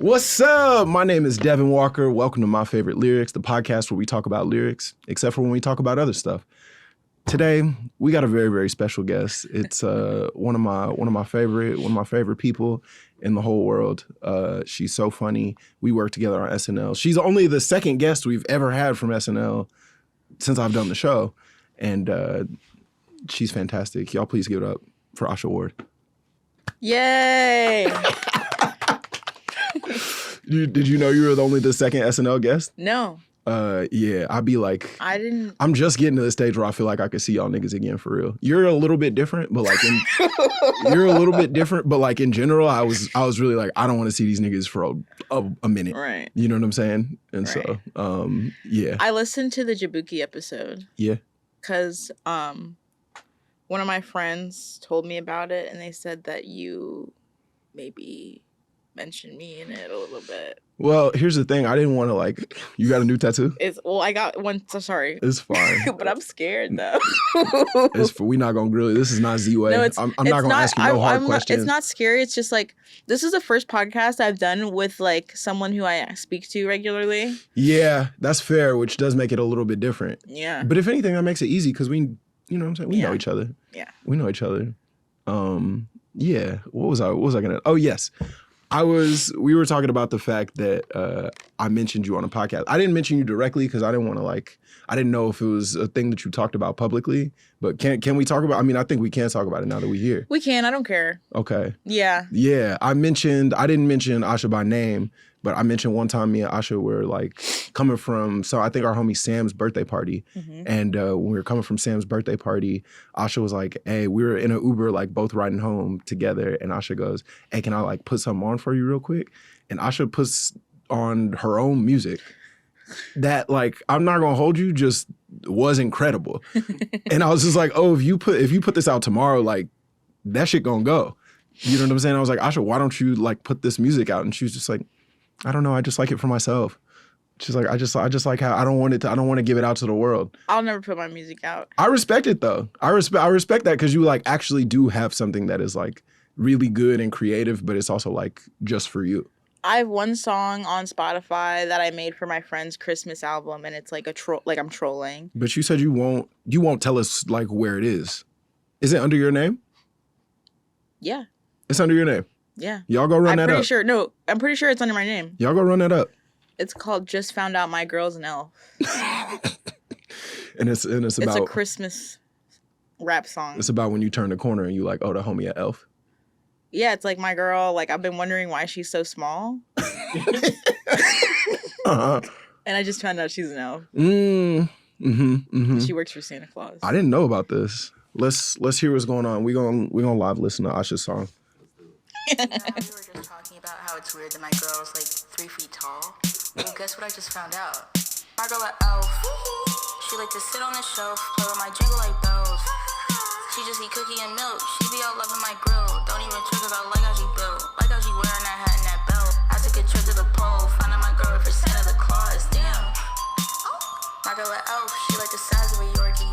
What's up? My name is Devon Walker. Welcome to My Favorite Lyrics, the podcast where we talk about lyrics, except for when we talk about other stuff. Today, we got a very, very special guest. It's one of my favorite people in the whole world. She's so funny. We work together on SNL. She's only the second guest we've ever had from SNL since I've done the show, and she's fantastic. Y'all, please give it up for Asha Ward. Yay! Did you know you were only the second SNL guest? No. Yeah, I'd be like, I didn't. I'm just getting to the stage where I feel like I could see y'all niggas again for real. You're a little bit different, but like, in general, I was really like, I don't want to see these niggas for a minute. Right. You know what I'm saying? And right. So, yeah. I listened to the Jabuki episode. Yeah. Because one of my friends told me about it, and they said that you maybe mentioned me in it a little bit. Well, here's the thing. I didn't want to like. You got a new tattoo? I got one. So sorry. It's fine. But I'm scared though. We not gonna grill you. This is not Z-Way. No, I'm not gonna ask you no hard questions. It's not scary. It's just like this is the first podcast I've done with like someone who I speak to regularly. Yeah, that's fair, which does make it a little bit different. Yeah. But if anything, that makes it easy because we, you know what I'm saying? We know each other. Yeah. We know each other. Yeah. What was I gonna? Oh yes. We were talking about the fact that I mentioned you on a podcast. I didn't mention you directly because I didn't want to I didn't know if it was a thing that you talked about publicly, but can we talk about, I mean, I think we can talk about it now that we're here. We can, I don't care. Okay. Yeah. Yeah, I didn't mention Asha by name, but I mentioned one time me and Asha were like coming from, so I think our homie Sam's birthday party. Mm-hmm. And when we were coming from Sam's birthday party, Asha was like, hey, we were in an Uber, like both riding home together. And Asha goes, hey, can I like put something on for you real quick? And Asha puts on her own music that like, I'm not gonna hold you, just was incredible. And I was just like, oh, if you put this out tomorrow, like that shit gonna go. You know what I'm saying? I was like, Asha, why don't you like put this music out? And she was just like, I don't know. I just like it for myself. She's like, I just like how I don't want to give it out to the world. I'll never put my music out. I respect it though. I respect that because you like actually do have something that is like really good and creative, but it's also like just for you. I have one song on Spotify that I made for my friend's Christmas album, and it's like I'm trolling. But you said you won't tell us like where it is. Is it under your name? Yeah. It's under your name. Yeah. Y'all go run that up. I'm pretty sure it's under my name. Y'all go run that up. It's called Just Found Out My Girl's an Elf. and it's about... It's a Christmas rap song. It's about when you turn the corner and you like, oh, the homie an elf. Yeah, it's like my girl, like I've been wondering why she's so small. Uh-huh. And I just found out she's an elf. She works for Santa Claus. I didn't know about this. Let's hear what's going on. We gonna live listen to Asha's song. We were just talking about how it's weird that my girl's like 3 feet tall. Well, guess what I just found out? My girl an elf. She like to sit on the shelf, play with my jingle like bells. She just eat cookie and milk. She be all loving my grill. Don't even trip cause I like how she built. Like how she wearing that hat and that belt. I took a trip to the pole, found out my girl for Santa the Claus. Damn. My girl an elf. She like the size of a Yorkie.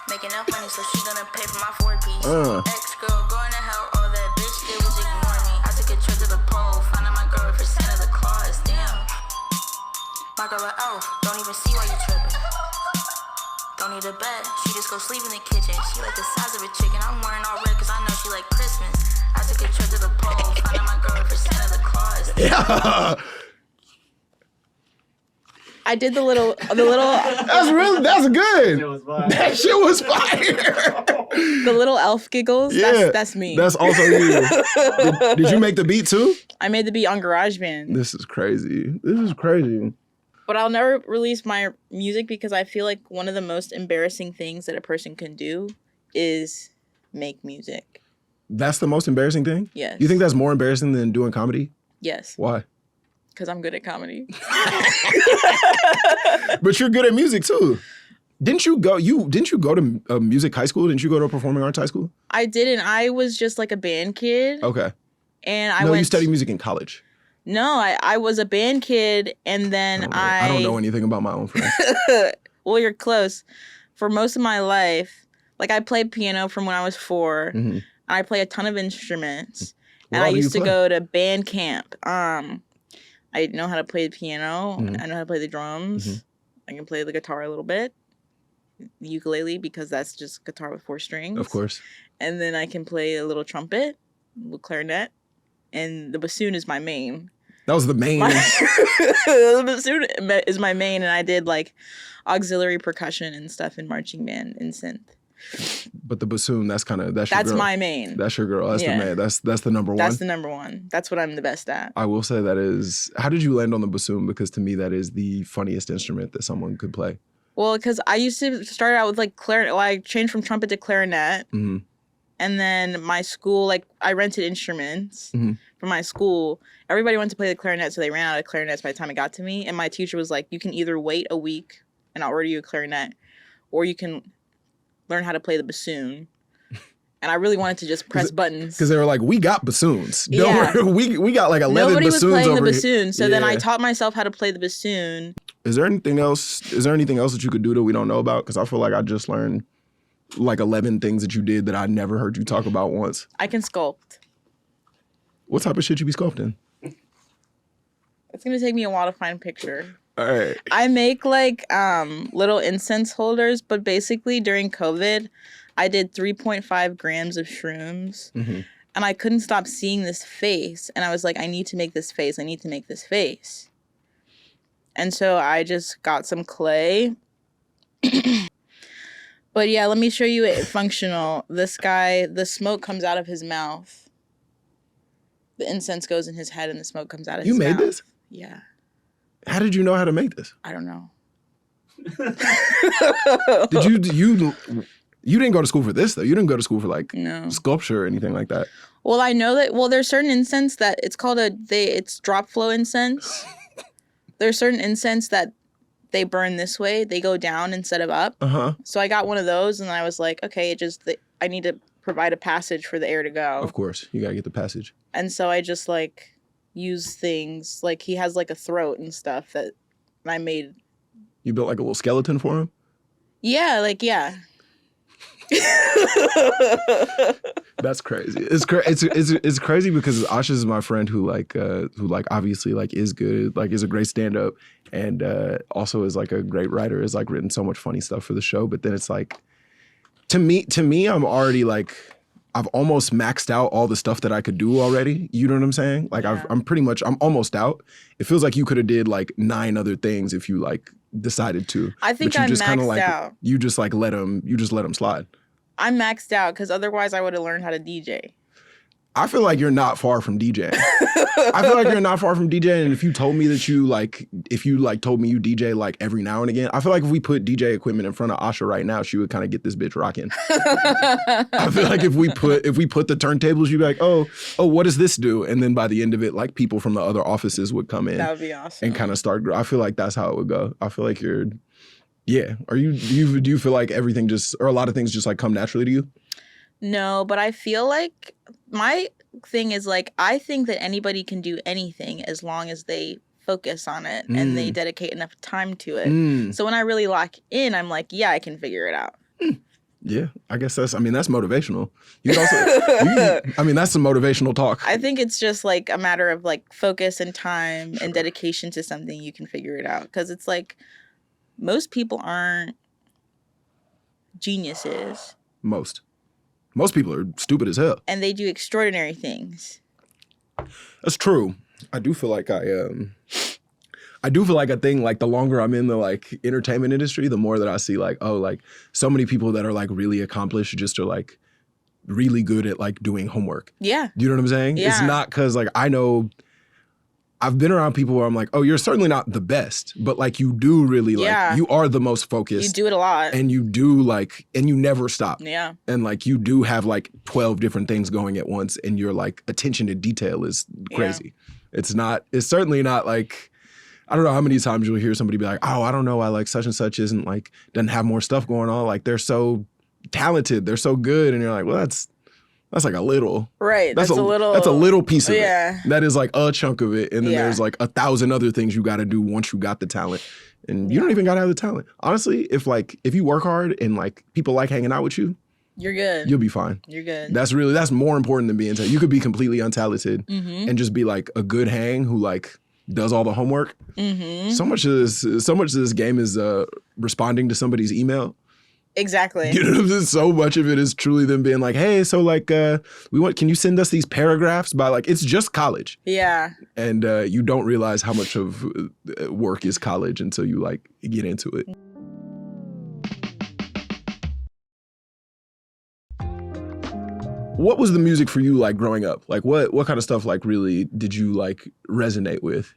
Making enough money so she gonna pay for my 4-piece. Ex-girl going to hell. All that bitch did was ignore me. I took a trip to the pole, found out my girl for Santa the Claus. Damn. My girl an elf. Don't even see why you tripping. Don't need a bed. She just go sleep in the kitchen. She like the size of a chicken. I'm wearing all red cause I know she like Christmas. I took a trip to the pole, found out my girl for Santa the Claus. Yeah. I did the little. That's good. That shit was fire. The little elf giggles. Yeah, that's me. That's also you. Did you make the beat too? I made the beat on GarageBand. This is crazy. But I'll never release my music because I feel like one of the most embarrassing things that a person can do is make music. That's the most embarrassing thing? Yes. You think that's more embarrassing than doing comedy? Yes. Why? Because I'm good at comedy. But you're good at music too. Didn't you go to a music high school? Didn't you go to a performing arts high school? I didn't. I was just like a band kid. Okay. And you studied music in college. No, I was a band kid, and then I don't know anything about my own friends. Well, you're close. For most of my life, like I played piano from when I was 4. Mm-hmm. I play a ton of instruments. And I used to go to band camp. I know how to play the piano. I know how to play the drums. I can play the guitar a little bit. The ukulele, because that's just guitar with 4 strings. Of course. And then I can play a little trumpet, a little clarinet, and the bassoon is my main. That was the main. The bassoon is my main, and I did like auxiliary percussion and stuff in marching band and synth. But the bassoon, that's your girl. My main. That's your girl. That's the main. That's the number one. That's the number one. That's what I'm the best at. I will say that is. How did you land on the bassoon? Because to me, that is the funniest instrument that someone could play. Well, because I used to start out with like clarinet. Well, I changed from trumpet to clarinet. And then my school, like I rented instruments for my school. Everybody wanted to play the clarinet, so they ran out of clarinets by the time it got to me. And my teacher was like, you can either wait a week and I'll order you a clarinet, or you can learn how to play the bassoon. And I really wanted to just press buttons. Because they were like, we got bassoons. Don't worry, we got like 11 Nobody bassoons over here. Nobody was playing the bassoon. So then I taught myself how to play the bassoon. Is there anything else that you could do that we don't know about? Because I feel like I just learned like 11 things that you did that I never heard you talk about once. I can sculpt. What type of shit you be sculpting? It's going to take me a while to find a picture. All right. I make like little incense holders, but basically during COVID, I did 3.5 grams of shrooms. And I couldn't stop seeing this face. And I was like, I need to make this face. I need to make this face. And so I just got some clay. But yeah, let me show you it functional. This guy, the smoke comes out of his mouth. The incense goes in his head and the smoke comes out of his mouth. You made this? Yeah. How did you know how to make this? I don't know. You didn't go to school for this though. You didn't go to school for like sculpture or anything like that. Well, I know that, there's certain incense that it's called it's drop flow incense. There's certain incense that they burn this way. They go down instead of up. So I got one of those and I was like, okay, I need to provide a passage for the air to go. Of course. You got to get the passage. And so I just like use things like he has like a throat and stuff that I made. You built like a little skeleton for him? Yeah. That's crazy. It's crazy because Asha is my friend who obviously like is good, like is a great stand-up and also is like a great writer, has like written so much funny stuff for the show. But then it's like to me, I'm already like I've almost maxed out all the stuff that I could do already. You know what I'm saying? Like I'm almost out. It feels like you could have did like 9 other things if you like decided to. I think I'm just maxed out. You just like let them slide. I'm maxed out because otherwise I would have learned how to DJ. I feel like you're not far from DJing. And if you told me that you told me you DJ like every now and again, I feel like if we put DJ equipment in front of Asha right now, she would kind of get this bitch rocking. I feel like if we put the turntables, you'd be like, oh, what does this do? And then by the end of it, like people from the other offices would come in. That would be awesome. And kind of start. I feel like that's how it would go. I feel like you're. Yeah. Do you feel like everything or a lot of things just like come naturally to you? No, but I feel like my thing is like, I think that anybody can do anything as long as they focus on it and they dedicate enough time to it. So when I really lock in, I'm like, yeah, I can figure it out. Yeah, I guess that's motivational. That's some motivational talk. I think it's just like a matter of like focus and time and dedication to something, you can figure it out. Because it's like, most people aren't geniuses. Most people are stupid as hell. And they do extraordinary things. That's true. I do feel like a thing, like the longer I'm in the like entertainment industry, the more that I see like, oh, like so many people that are like really accomplished just are like really good at like doing homework. Yeah. Do you know what I'm saying? Yeah. It's not because like I know I've been around people where I'm like, oh, you're certainly not the best, but like you do really like, you are the most focused. You do it a lot. And you do like, and you never stop. Yeah. And like you do have like 12 different things going at once and your like attention to detail is crazy. Yeah. It's certainly not like, I don't know how many times you'll hear somebody be like, oh, I don't know why like such and such doesn't have more stuff going on. Like they're so talented, they're so good. And you're like, well, that's like a little. Right. That's a little piece of it. That is like a chunk of it. And then there's like 1,000 other things you got to do once you got the talent. And you don't even got to have the talent. Honestly, if you work hard and like people like hanging out with you, You're good. You'll be fine. You're good. That's more important than being talented. You could be completely untalented and just be like a good hang who like does all the homework. So much of this game is responding to somebody's email. Exactly. You know, so much of it is truly them being like, hey, so like can you send us these paragraphs by like, it's just college. Yeah. And you don't realize how much of work is college until you like get into it. What was the music for you like growing up? Like what kind of stuff like really did you like resonate with?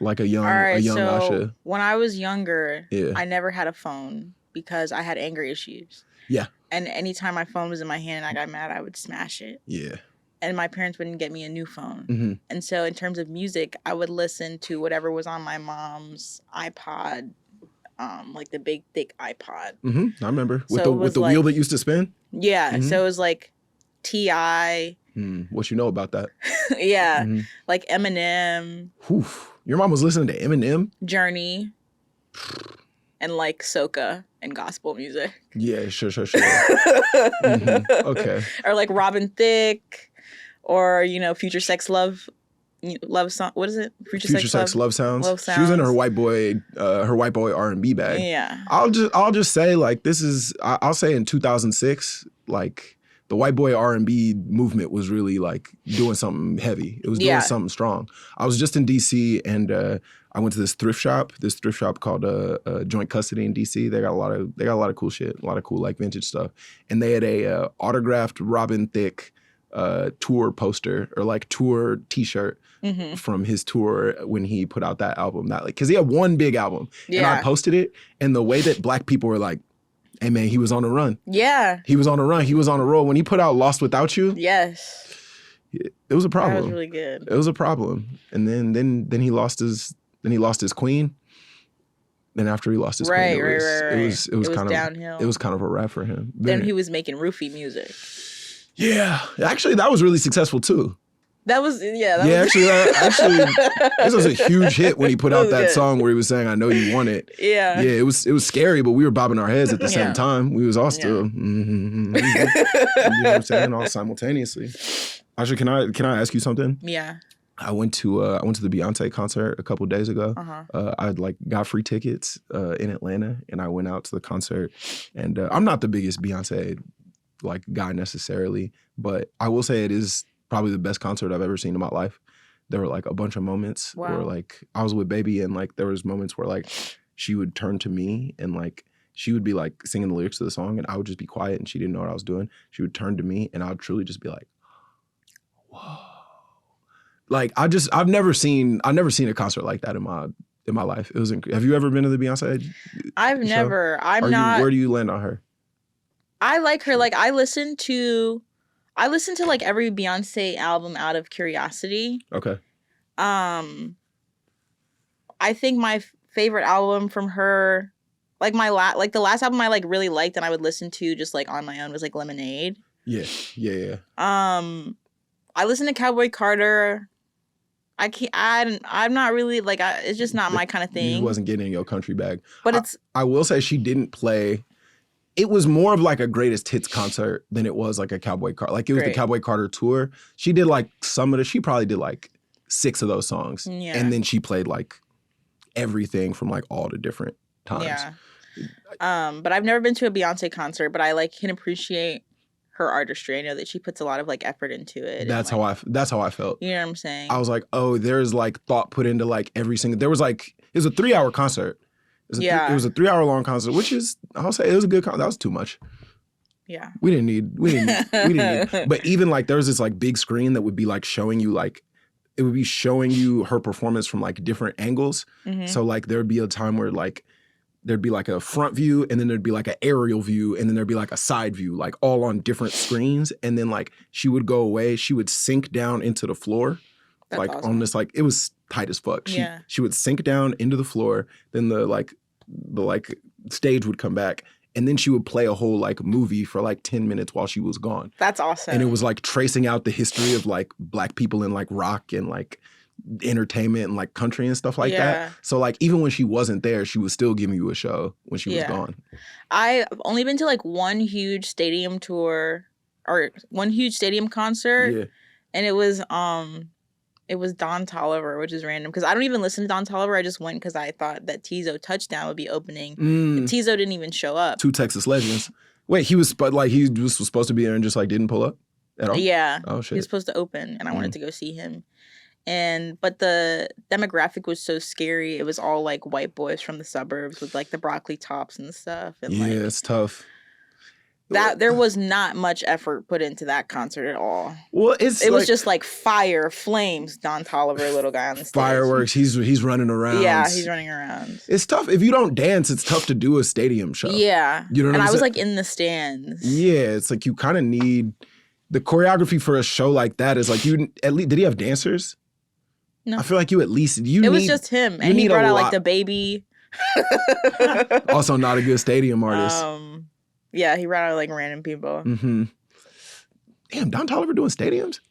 Like a young Asha? When I was younger, Yeah. I never had a phone because I had anger issues. Yeah. And anytime my phone was in my hand and I got mad, I would smash it. Yeah. And my parents wouldn't get me a new phone. Mm-hmm. And so in terms of music, I would listen to whatever was on my mom's iPod, like the big thick iPod. Mm-hmm. I remember with So the wheel that used to spin. Yeah. Mhm. So it was like T.I. What you know about that? Yeah. Like Eminem. Oof. Your mom was listening to Eminem? Journey. And like soca and gospel music. Yeah, sure. Okay. Or like Robin Thicke, or Future Sex Love song. What is it? Future Sex Love Sounds. Love She was in Sounds. her white boy R&B bag. Yeah. I'll just say like I'll say in 2006 like the white boy R&B movement was really like doing something heavy. It was doing something strong. I was just in DC and I went to this thrift shop called Joint Custody in DC. They got a lot of cool shit, a lot of cool like vintage stuff. And they had a autographed Robin Thicke tour poster or like tour t-shirt from his tour when he put out that album. That like cuz he had one big album. And I posted it and the way that black people were like, hey man, he was on a run. Yeah. He was on a run. He was on a roll. When he put out Lost Without You, Yes. it was a problem. That was really good. It was a problem. And then he lost his queen. Then after he lost his queen, it was kind of downhill. It was kind of a wrap for him. Then he was making roofie music. Yeah. Actually, that was really successful too. That was Actually, this was a huge hit when he put out that song where he was saying, "I know you want it." Yeah, yeah, it was scary, but we were bobbing our heads at the same time. We was all still, you know what I'm saying, all simultaneously. Asha, can I ask you something? Yeah. I went to the Beyonce concert a couple of days ago. I like got free tickets in Atlanta, and I went out to the concert. And I'm not the biggest Beyonce like guy necessarily, but I will say it is probably the best concert I've ever seen in my life. There were like a bunch of moments where like I was with baby and like there was moments where like she would turn to me and like she would be like singing the lyrics to the song and I would just be quiet and she didn't know what I was doing. She would turn to me and I would truly just be like, whoa. Like I've never seen a concert like that in my life. It was have you ever been to the Beyonce I've show? never. Where do you land on her? I like her. Like I listen to like every Beyonce album out of curiosity. Okay. I think my favorite album from her, like the last album I like really liked and I would listen to just like on my own was like Lemonade. Yeah. I listen to Cowboy Carter. I'm not really like it's just not my kind of thing. You wasn't getting in your country bag. But I will say she didn't play. It was more of like a greatest hits concert than it was like a Cowboy Carter. Like it was the Cowboy Carter tour. She did like she probably did like 6 of those songs. Yeah. And then she played like everything from like all the different times. Yeah. But I've never been to a Beyonce concert, but I like can appreciate her artistry. I know that she puts a lot of like effort into it. That's how I felt. You know what I'm saying? I was like, oh, there's like thought put into like every single. There was like it was a 3-hour concert. It was a 3-hour long concert, which is I'll say it was a good concert. That was too much. Yeah. We didn't need. But even like there was this like big screen that would be like showing you like it would be showing you her performance from like different angles. Mm-hmm. So like there would be a time where like there'd be like a front view and then there'd be like an aerial view and then there'd be like a side view, like all on different screens. And then like she would go away, she would sink down into the floor. That's like awesome. on this like it was tight as fuck. She would sink down into the floor, then the stage would come back, and then she would play a whole like movie for like 10 minutes while she was gone. That's awesome. And it was like tracing out the history of like black people in like rock and like entertainment and like country and stuff like that. So like even when she wasn't there, she was still giving you a show when she was gone. I've only been to like one huge stadium tour or one huge stadium concert, and it was Don Toliver, which is random because I don't even listen to Don Toliver. I just went because I thought that Tizo Touchdown would be opening. And Tizo didn't even show up. 2 Texas legends. Wait, he was supposed to be there and just like didn't pull up at all? Yeah. Oh shit. He was supposed to open, and I wanted to go see him. But the demographic was so scary. It was all like white boys from the suburbs with like the broccoli tops and stuff. And it's tough. That there was not much effort put into that concert at all. Well, it was just like fire, flames. Don Toliver, little guy on the stage. Fireworks. He's running around. Yeah, he's running around. It's tough if you don't dance. It's tough to do a stadium show. Yeah, you know. And I was like in the stands. Yeah, it's like you kind of need the choreography for a show like that. Is like you at least did he have dancers? No, I feel like you at least It was just him, and he brought out like the baby. Also, not a good stadium artist. Yeah, he brought out like random people. Mm-hmm. Damn, Don Toliver doing stadiums?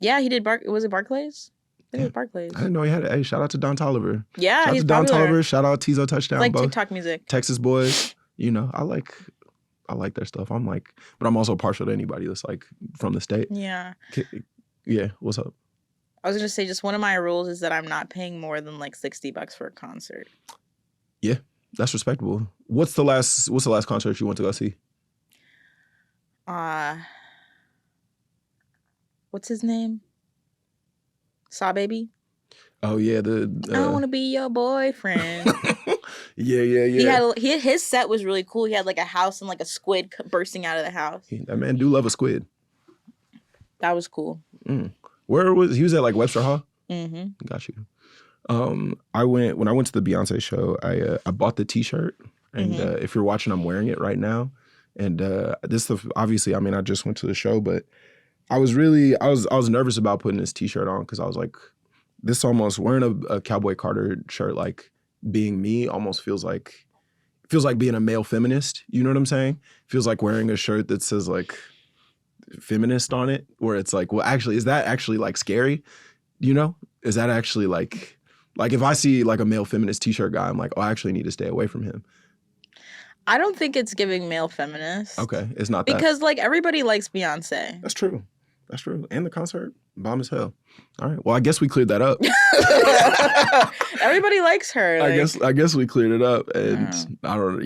Yeah, he did. Was it Barclays? I think it was Barclays. I didn't know he had it. Hey, shout out to Don Toliver. Yeah, shout he's out to Don popular. Toliver. Shout out Tizo Touchdown. It's like TikTok music. Texas boys. You know, I like their stuff. But I'm also partial to anybody that's like from the state. Yeah. Yeah. What's up? I was gonna say just one of my rules is that I'm not paying more than like $60 for a concert. Yeah, that's respectable. What's the last concert you went to go see? What's his name? Saw Baby? Oh yeah, I want to be your boyfriend. Yeah. His set was really cool. He had like a house and like a squid bursting out of the house. That man do love a squid. That was cool. Where was he? Was at like Webster Hall? Mm-hmm. Got you. When I went to the Beyonce show, I bought the T-shirt, and if you're watching, I'm wearing it right now. And obviously, I mean, I just went to the show, but I was nervous about putting this T-shirt on because I was like, this almost wearing a Cowboy Carter shirt, like being me, almost feels like being a male feminist. You know what I'm saying? Feels like wearing a shirt that says like feminist on it, where it's like, well, actually, is that actually like scary? You know, is that actually like if I see like a male feminist T-shirt guy, I'm like, oh, I actually need to stay away from him. I don't think it's giving male feminist. Okay, it's not that. Because like everybody likes Beyonce. That's true. And the concert, bomb as hell. All right, well, I guess we cleared that up. Everybody likes her. Like... I guess we cleared it up, and and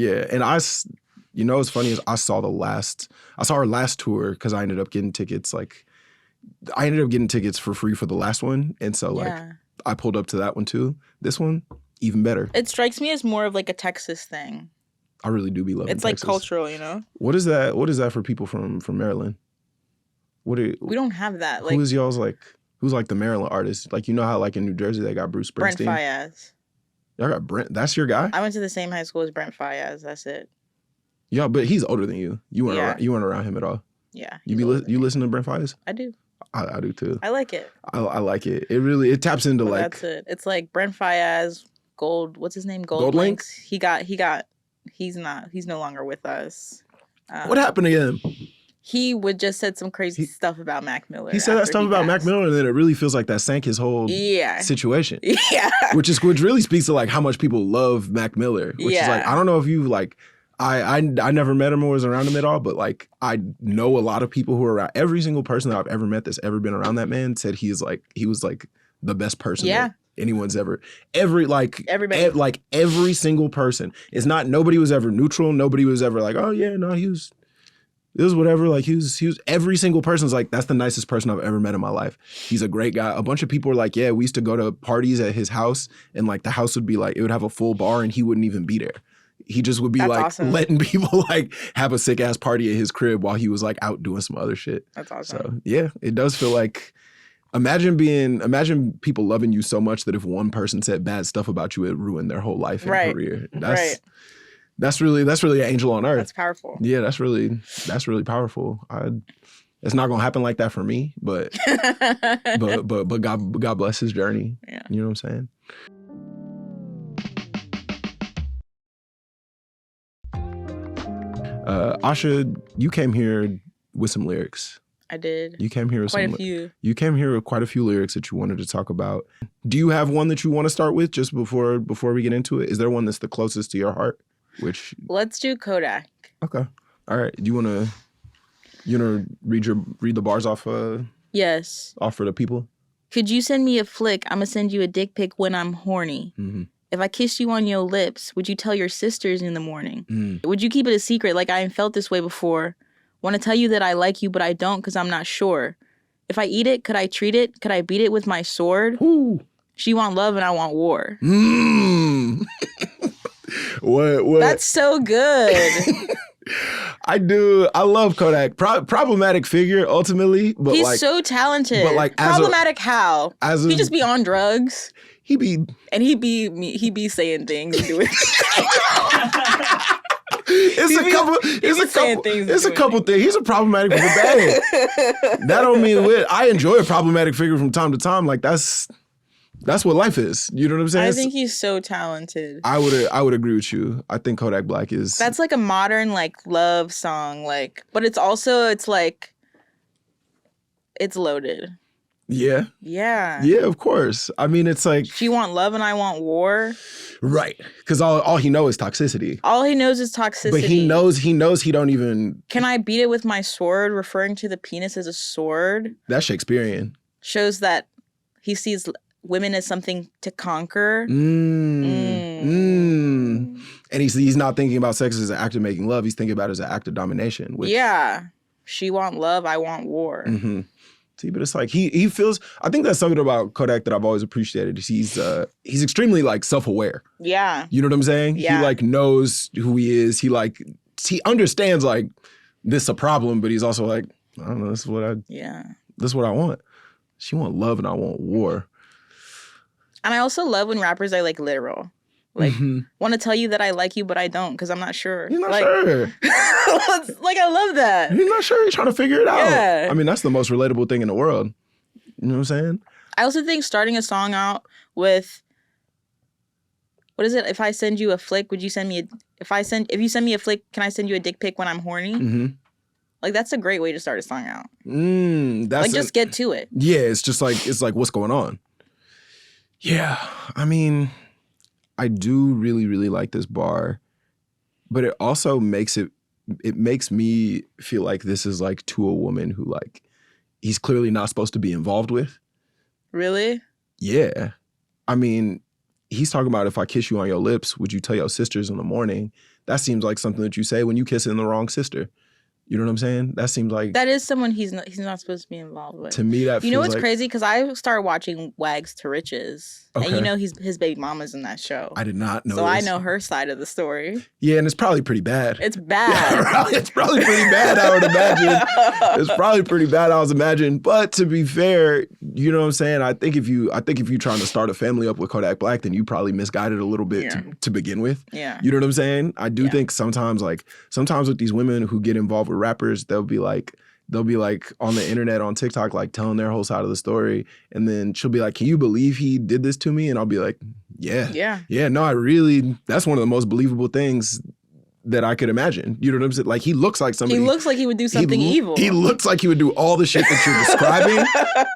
you know what's funny is I saw her last tour because I ended up getting tickets for free for the last one, and so I pulled up to that one too. This one, even better. It strikes me as more of like a Texas thing. I really do be loving It's Texas. Like cultural, you know? What is that for people from Maryland? We don't have that. Like, who's like the Maryland artist? Like, you know how like in New Jersey they got Bruce Springsteen? Brent Faiyaz. Y'all got Brent? That's your guy? I went to the same high school as Brent Faiyaz. That's it. Yeah, but he's older than you. You weren't around him at all. Yeah. You listen to Brent Faiyaz? I do. I do too. I like it. I like it. It taps into like. That's it. It's like Brent Faiyaz, what's his name? Gold Links. He's no longer with us. What happened to him? He just said some crazy stuff about Mac Miller. He said that stuff about Mac Miller, and then it really feels like that sank his whole situation. Yeah. Which really speaks to like how much people love Mac Miller. Which is like, I don't know if you like, I never met him or was around him at all, but like I know a lot of people who are around. Every single person that I've ever met that's ever been around that man said he was like the best person that anyone's ever. Everybody. Like every single person. It's not, nobody was ever neutral. Nobody was ever like, oh yeah, no, it was whatever. Like he was every single person's like, that's the nicest person I've ever met in my life. He's a great guy. A bunch of people were like, yeah, we used to go to parties at his house, and like the house would be like, it would have a full bar and he wouldn't even be there. He just would be letting people like have a sick ass party at his crib while he was like out doing some other shit. That's awesome. So yeah, it does feel like, imagine people loving you so much that if one person said bad stuff about you, it ruined their whole life and career. That's really an angel on earth. That's powerful. Yeah, that's really powerful. It's not gonna happen like that for me, but but God bless his journey. Yeah. You know what I'm saying? Asha, you came here with some lyrics. I did. You came here with quite a few. You came here with quite a few lyrics that you wanted to talk about. Do you have one that you want to start with just before we get into it? Is there one that's the closest to your heart? Let's do Kodak. Okay. All right. Do you want to read the bars off? Yes. Off for the people. Could you send me a flick? I'ma send you a dick pic when I'm horny. Mm-hmm. If I kissed you on your lips, would you tell your sisters in the morning? Mm. Would you keep it a secret like I ain't felt this way before? Want to tell you that I like you, but I don't because I'm not sure. If I eat it, could I treat it? Could I beat it with my sword? Ooh. She want love and I want war. What? That's so good. I do. I love Kodak. Problematic figure ultimately, but he's so talented. But like, problematic how? He just be on drugs. He be saying things and doing. It's a couple things. He's a problematic figure. That don't mean I enjoy a problematic figure from time to time. Like that's what life is. You know what I'm saying? I think he's so talented. I would agree with you. I think Kodak Black is. That's like a modern like love song, like, but it's like it's loaded. Yeah. Yeah. Yeah, of course. I mean, it's like she want love and I want war. Right. Because all he knows is toxicity. All he knows is toxicity. But he knows he don't even. Can I beat it with my sword? Referring to the penis as a sword. That's Shakespearean. Shows that he sees women as something to conquer. And he's not thinking about sex as an act of making love. He's thinking about it as an act of domination. Yeah. She want love. I want war. Mm-hmm. See, but it's like he feels. I think that's something about Kodak that I've always appreciated. He's extremely like self-aware. Yeah. You know what I'm saying? Yeah. He like knows who he is. He understands like this is a problem, but he's also like, I don't know, this is what I want. She want love and I want war. And I also love when rappers are like literal. Like, want to tell you that I like you, but I don't because I'm not sure. You're not like, sure. Like, I love that. You're not sure. You're trying to figure it out. Yeah. I mean, that's the most relatable thing in the world. You know what I'm saying? I also think starting a song out with, what is it? If I send you a flick, would you send me if you send me a flick, can I send you a dick pic when I'm horny? Mm-hmm. Like, that's a great way to start a song out. Just get to it. Yeah, it's like, what's going on? Yeah, I mean, I do really, really like this bar, but it also makes me feel like this is like to a woman who like he's clearly not supposed to be involved with. Really? Yeah. I mean, he's talking about if I kiss you on your lips, would you tell your sisters in the morning? That seems like something that you say when you kiss in the wrong sister. You know what I'm saying? That seems like... That is someone he's not supposed to be involved with. To me, that feels like... You know what's crazy? Because I started watching Wags to Riches. Okay. And you know his baby mama's in that show. I did not know So I know her side of the story. Yeah, and it's probably pretty bad. It's bad. Yeah, it's probably pretty bad, I would imagine. It's probably pretty bad, I would imagine. But to be fair, you know what I'm saying? I think if you're trying to start a family up with Kodak Black, then you probably misguided a little bit to begin with. Yeah. You know what I'm saying? I do think sometimes with these women who get involved with rappers, they'll be like on the internet, on TikTok, like telling their whole side of the story. And then she'll be like, can you believe he did this to me? And I'll be like, yeah. No, that's one of the most believable things that I could imagine. You know what I'm saying? Like, he looks like somebody. He looks like he would do something evil. He looks like he would do all the shit that you're describing.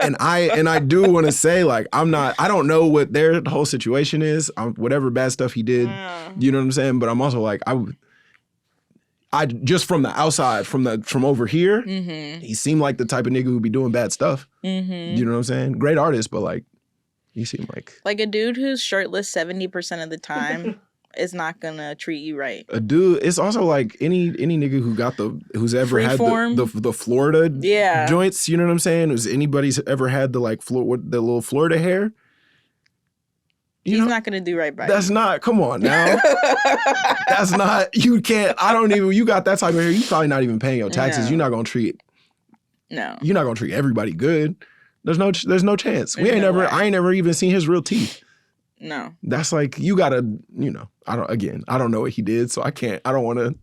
and I do want to say, like, I don't know what their whole situation is. Whatever bad stuff he did, you know what I'm saying? But I'm also like, I just from the outside, from over here, he seemed like the type of nigga who'd be doing bad stuff. You know what I'm saying? Great artist, but like, he seemed like a dude who's shirtless 70% of the time is not gonna treat you right. A dude, it's also like any nigga who's ever had the Florida joints. You know what I'm saying? Has anybody's ever had the like the little Florida hair? He's not going to do right by you. That's not, come on now. That's not, you can't, you got that type of hair, you probably not even paying your taxes. No. You're not going to treat everybody good. There's no chance. I ain't never even seen his real teeth. No. That's like, you got to, I don't know what he did, so I don't want to.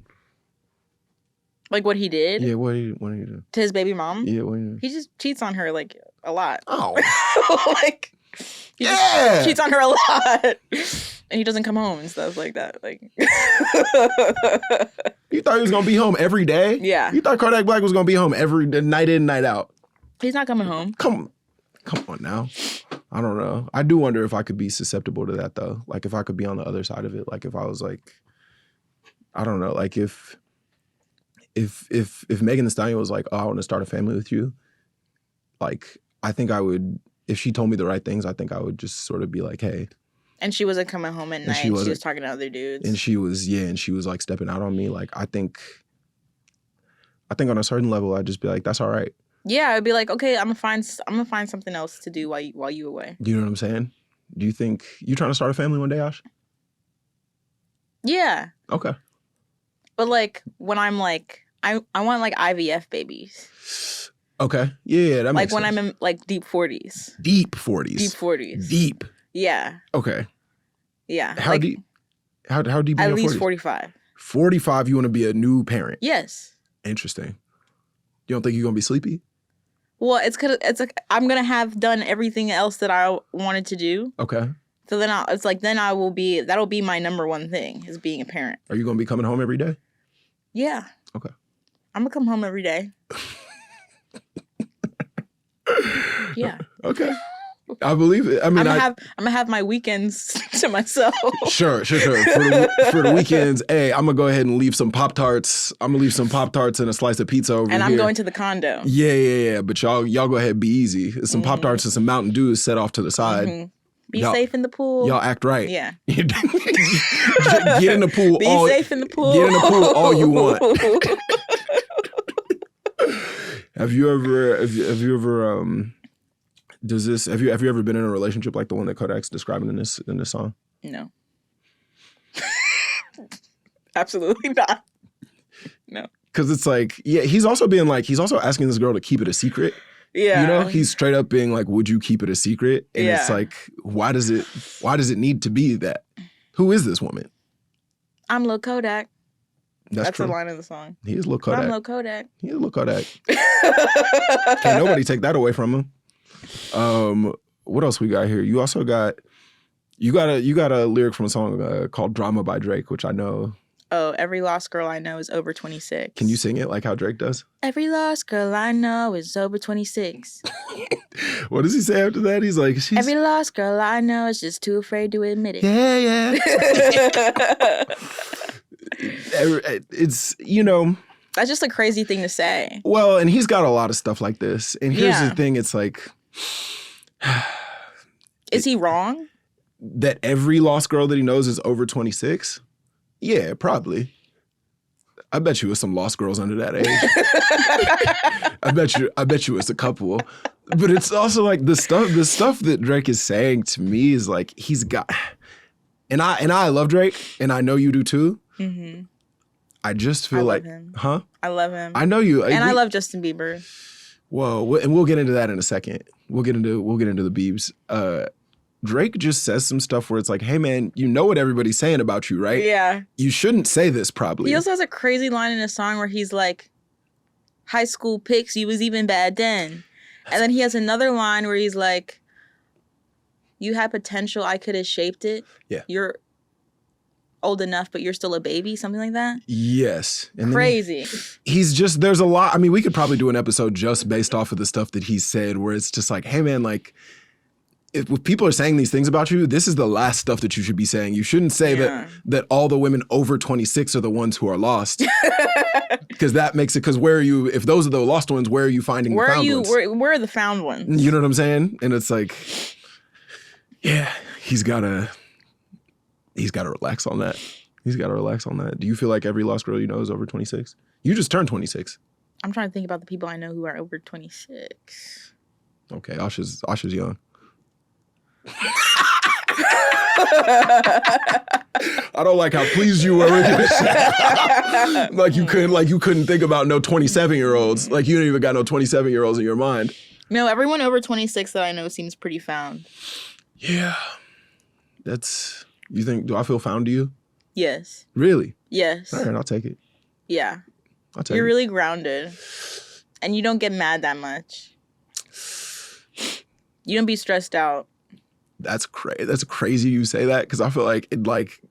Like what he did? Yeah, what did he do? To his baby mom? Yeah, what did he do? He just cheats on her like a lot. Oh. Like... He cheats on her a lot. And he doesn't come home and stuff like that. Like, You thought he was gonna be home every day? Yeah. You thought Kodak Black was gonna be home every night in, night out? He's not coming home. Come on now. I don't know. I do wonder if I could be susceptible to that though. Like if I could be on the other side of it. Like if I was like, I don't know. Like if Megan Thee Stallion was like, oh, I want to start a family with you. Like I think I would. If she told me the right things, I think I would just sort of be like, hey. And she wasn't coming home at night. She was talking to other dudes. And she was like stepping out on me. Like I think on a certain level, I'd just be like, that's all right. Yeah, I'd be like, okay, I'm gonna find something else to do while you away. Do you know what I'm saying? Do you think you trying to start a family one day, Ash? Yeah. Okay. But like when I'm like, I want like IVF babies. Okay. Yeah, that makes sense. Like when I'm in like deep 40s. Deep 40s. Deep 40s. Deep. Yeah. Okay. Yeah. How like, deep? How deep? At in your least 40s? 45. 45. You want to be a new parent? Yes. Interesting. You don't think you're gonna be sleepy? Well, it's like I'm gonna have done everything else that I wanted to do. Okay. So then that'll be my number one thing is being a parent. Are you gonna be coming home every day? Yeah. Okay. I'm gonna come home every day. Yeah. Okay. I believe it. I mean, I'm gonna have my weekends to myself. Sure. For the weekends, hey, I'm gonna go ahead and leave some Pop-Tarts. I'm gonna leave some Pop-Tarts and a slice of pizza over here. And I'm going to the condo. Yeah. But y'all go ahead and be easy. Some Pop-Tarts and some Mountain Dew set off to the side. Mm-hmm. Be safe in the pool. Y'all act right. Yeah. Get in the pool. Be safe in the pool. Get in the pool all you want. Have you ever been in a relationship like the one that Kodak's describing in this song? No. Absolutely not. No. Because it's like, yeah, he's also asking this girl to keep it a secret. Yeah. You know, he's straight up being like, would you keep it a secret? And yeah. It's like, why does it need to be that? Who is this woman? I'm Lil Kodak. That's true. the line of the song. He is Lil Kodak. I'm Lil Kodak. He is Lil Kodak. Can't nobody take that away from him. What else we got here? You also got a lyric from a song called Drama by Drake, which I know. Oh, every lost girl I know is over 26. Can you sing it like how Drake does? Every lost girl I know is over 26. What does he say after that? He's like, every lost girl I know is just too afraid to admit it. Yeah. It's, you know. That's just a crazy thing to say. Well, and he's got a lot of stuff like this. And here's the thing, it's like. Is he wrong? That every lost girl that he knows is over 26? Yeah, probably. I bet you it's some lost girls under that age. I bet you it's a couple. But it's also like the stuff that Drake is saying to me is like he's got, and I love Drake, and I know you do too. Mm-hmm. I just feel like, him. Huh? I love him. I know you, and I love Justin Bieber. Whoa, and we'll get into that in a second. We'll get into the Biebs. Drake just says some stuff where it's like, hey man, you know what everybody's saying about you, right? Yeah. You shouldn't say this probably. He also has a crazy line in a song where he's like, high school pics, you was even bad then. And then he has another line where he's like, you had potential, I could have shaped it. Yeah. You're old enough, but you're still a baby, something like that. Yes. And crazy. He's just, there's a lot. I mean, we could probably do an episode just based off of the stuff that he said where it's just like, hey man, like, if people are saying these things about you, this is the last stuff that you should be saying. You shouldn't say that all the women over 26 are the ones who are lost. Because that makes it, because where are you, if those are the lost ones, where are you finding the found ones? Where are the found ones? You know what I'm saying? And it's like, yeah, he's got to relax on that. He's got to relax on that. Do you feel like every lost girl you know is over 26? You just turned 26. I'm trying to think about the people I know who are over 26. Okay, Asha's young. I don't like how pleased you were with your shit. like you couldn't think about no 27-year-olds. Like you don't even got no 27-year-olds in your mind. No, everyone over 26 that I know seems pretty found. Yeah. You think, do I feel found to you? Yes. Really? Yes. All right, I'll take it. Yeah. I'll take it. You're really grounded. And you don't get mad that much. You don't be stressed out. That's crazy you say that, because I feel like it like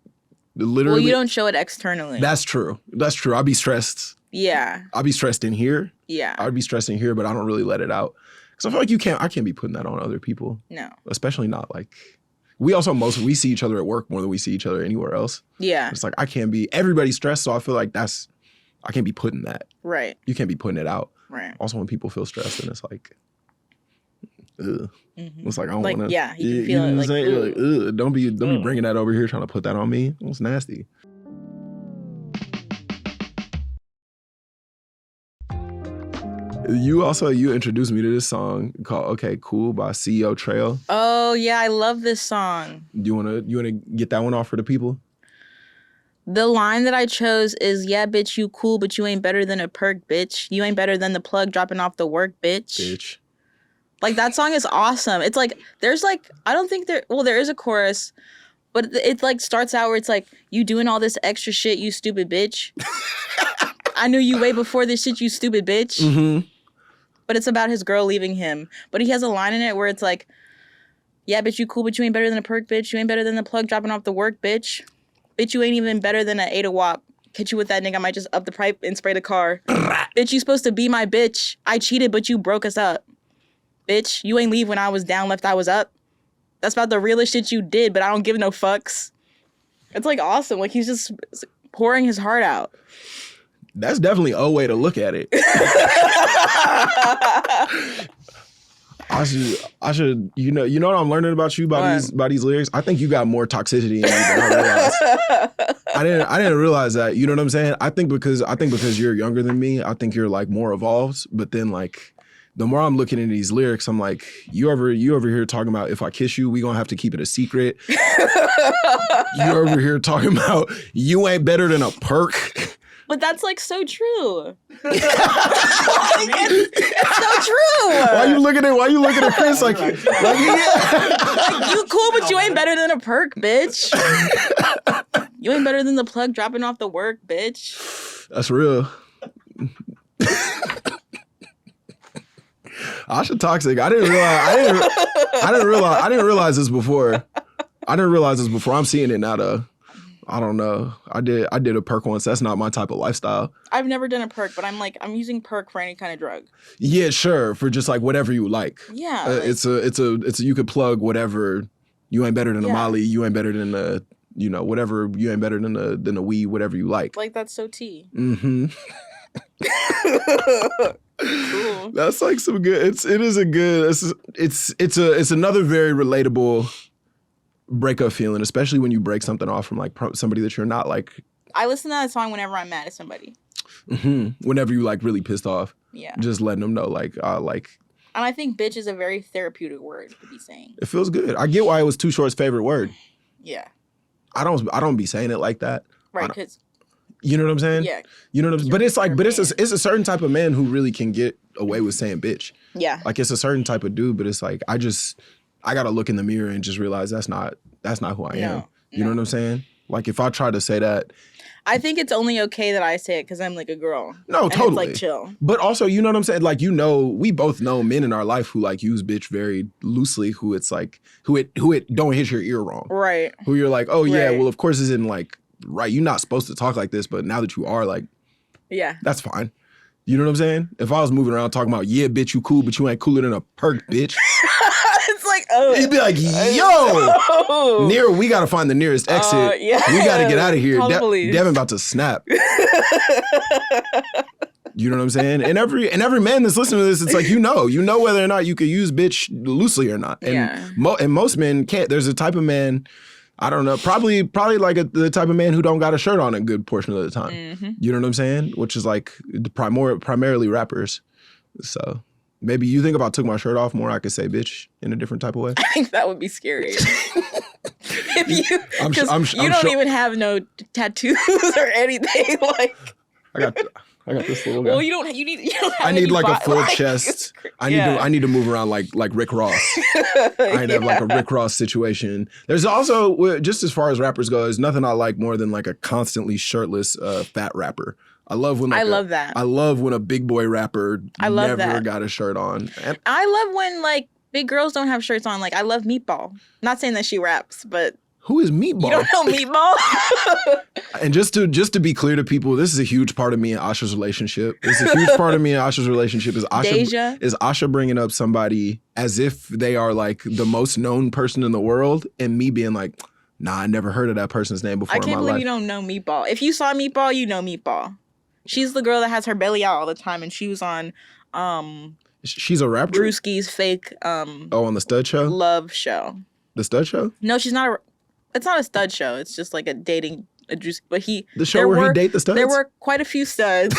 literally. Well, you don't show it externally. That's true. I'll be stressed. Yeah. I'll be stressed in here. Yeah. I'd be stressed in here, but I don't really let it out. Because I feel like I can't be putting that on other people. No. Especially not like, we see each other at work more than we see each other anywhere else. Yeah. It's like, I can't be, everybody's stressed, so I feel like I can't be putting that. Right. You can't be putting it out. Right. Also, when people feel stressed, and it's like, ugh. Mm-hmm. It's like, I don't like, want to. yeah, you can feel it. Like, You're like, ugh, don't be bringing that over here trying to put that on me. It's nasty. You introduced me to this song called "Okay Cool" by CEO Trail. Oh yeah, I love this song. Do you wanna get that one off for the people? The line that I chose is, "Yeah, bitch, you cool, but you ain't better than a perk, bitch. You ain't better than the plug dropping off the work, bitch." Bitch. Like, that song is awesome. It's like, there's like, I don't think there is a chorus, but it like starts out where it's like, "You doing all this extra shit, you stupid bitch. I knew you way before this shit, you stupid bitch." Mm-hmm. But it's about his girl leaving him. But he has a line in it where it's like, "Yeah, bitch, you cool, but you ain't better than a perk, bitch. You ain't better than the plug dropping off the work, bitch. Bitch, you ain't even better than an 8 wop. Catch you with that nigga, I might just up the pipe and spray the car. Bitch, you supposed to be my bitch. I cheated, but you broke us up. Bitch, you ain't leave when I was down, left I was up. That's about the realest shit you did, but I don't give no fucks." It's like awesome. Like, he's just pouring his heart out. That's definitely a way to look at it. I should, you know what I'm learning about you by these lyrics? I think you got more toxicity in you than I realized. I didn't realize that. You know what I'm saying? I think because you're younger than me, I think you're like more evolved. But then like, the more I'm looking into these lyrics, I'm like, you over here talking about, if I kiss you, we gonna have to keep it a secret. You over here talking about, you ain't better than a perk. But that's like so true. It's so true. Why you looking at Chris like yeah. Like, you cool, but you ain't better than a perk, bitch. You ain't better than the plug dropping off the work, bitch. That's real. Asha toxic. I didn't realize this before. I'm seeing it now though. I don't know. I did a perk once. That's not my type of lifestyle. I've never done a perk, but I'm using perk for any kind of drug. Yeah, sure. For just like whatever you like. Yeah. It's you could plug whatever. You ain't better than a Molly. You ain't better than a, whatever. You ain't better than a weed, whatever you like. Like, that's so tea. Mm-hmm. Cool. That's like some good. It's another very relatable breakup feeling, especially when you break something off from like somebody that you're not like. I listen to that song whenever I'm mad at somebody. Mm-hmm. Whenever you like really pissed off. Yeah. Just letting them know like. And I think bitch is a very therapeutic word to be saying. It feels good. I get why it was Too Short's favorite word. Yeah. I don't be saying it like that. Right, because. You know what I'm saying? Yeah. You know what I'm saying? But it's like, it's a certain type of man who really can get away with saying bitch. Yeah. Like, it's a certain type of dude, but it's like, I gotta look in the mirror and just realize that's not who I am. You know what I'm saying? Like, if I try to say that. I think it's only okay that I say it because I'm like a girl. No, totally. It's like chill. But also, you know what I'm saying? Like, we both know men in our life who like use bitch very loosely, who it's like, who it don't hit your ear wrong. Right. Who you're like, oh yeah, right. well, of course it's in like, right, you're not supposed to talk like this, but now that you are, like, yeah, that's fine. You know what I'm saying? If I was moving around talking about, yeah, bitch, you cool, but you ain't cooler than a perk, bitch. It's like, oh. You'd be like, yo, we got to find the nearest exit. Yeah. We got to get out of here. Devon about to snap. You know what I'm saying? And every man that's listening to this, it's like, you know whether or not you could use bitch loosely or not. And, and most men can't. There's a type of man, I don't know, probably like the type of man who don't got a shirt on a good portion of the time. Mm-hmm. You know what I'm saying? Which is like primarily rappers. So maybe you think if I took my shirt off more, I could say bitch in a different type of way. I think that would be scary. Because you don't even have no tattoos or anything. Like, I got this little guy. Well, you don't have I need like a full chest. I need to move around like Rick Ross. I need to have like a Rick Ross situation. There's also, just as far as rappers go, there's nothing I like more than like a constantly shirtless fat rapper. I love when love that. I love when a big boy rapper never got a shirt on. And I love when like Big girls don't have shirts on. Like, I love Meatball. Not saying that she raps, but Who is Meatball? you don't know Meatball? And just to be clear to people, this is a huge part of me and Asha's relationship. It's a huge part of me and Asha's relationship is Asha bringing up somebody as if they are like the most known person in the world, and me being like, nah, I never heard of that person's name before in my life. I can't believe you don't know Meatball. If you saw Meatball, you know Meatball. She's the girl that has her belly out all the time, and she was on She's a rapper? Drewski's fake on the Stud Show? Love show. The Stud Show? No, she's not it's not a stud show. It's just like a dating but he The show where he date the studs? There were quite a few studs.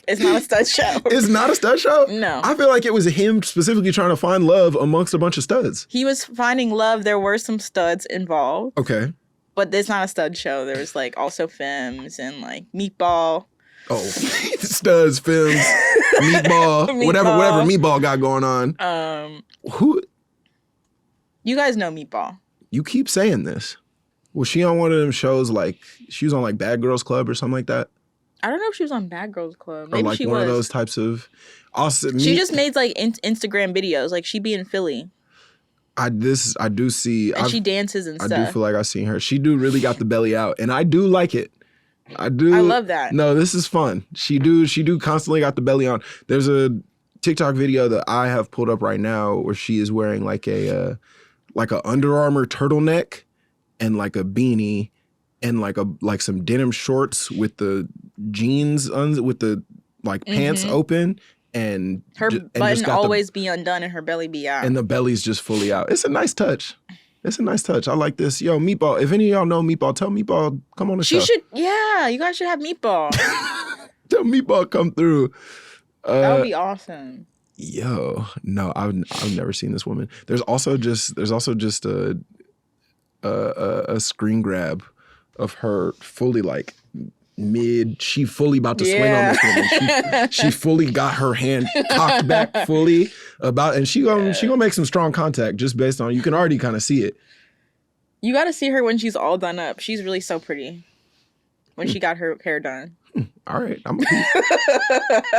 It's not a stud show. It's not a stud show? No. I feel like it was him specifically trying to find love amongst a bunch of studs. He was finding love. There were some studs involved. Okay. But it's not a stud show. There was like also femmes and like Meatball. Oh, studs, films, meatball, whatever Meatball got going on. Who? You guys know Meatball. You keep saying this. Was she on one of them shows like she was on like Bad Girls Club or something like that? I don't know if she was on Bad Girls Club. Maybe or like she one was. of those types of. Also, she just made like Instagram videos. Like she be in Philly. I do see. And she dances and stuff. I do feel like I've seen her. She do really got the belly out, and I do like it. I love that. No, this is fun. She do constantly got the belly on. There's a TikTok video that I have pulled up right now where she is wearing like a Under Armour turtleneck and like a beanie and like some denim shorts with the jeans with the like pants open, and her button always be undone and her belly be out. And the belly's just fully out. It's a nice touch. I like this. Yo, Meatball. If any of y'all know Meatball, tell Meatball come on the show. Yeah, you guys should have Meatball. Tell Meatball come through. That would be awesome. Yo, no, I've never seen this woman. There's also just a screen grab of her fully like she fully about to swing on this woman. She fully got her hand cocked back fully and she gonna make some strong contact just based on, you can already kind of see it. You got to see her when she's all done up. She's really so pretty when she got her hair done. All right,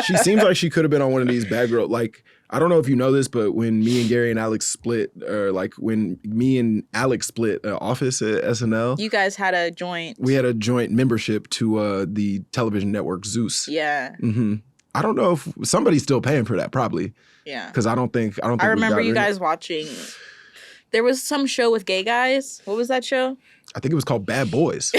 she seems like she could have been on one of these Bad Girl. Like, I don't know if you know this, but when me and Gary and Alex split, or like when me and Alex split office at SNL, you guys had a joint. We had a joint membership to the television network Zeus. Yeah. Mm-hmm. I don't know if somebody's still paying for that, probably. Yeah. Because I don't think. I remember you guys watching. There was some show with gay guys. What was that show? I think it was called Bad Boys.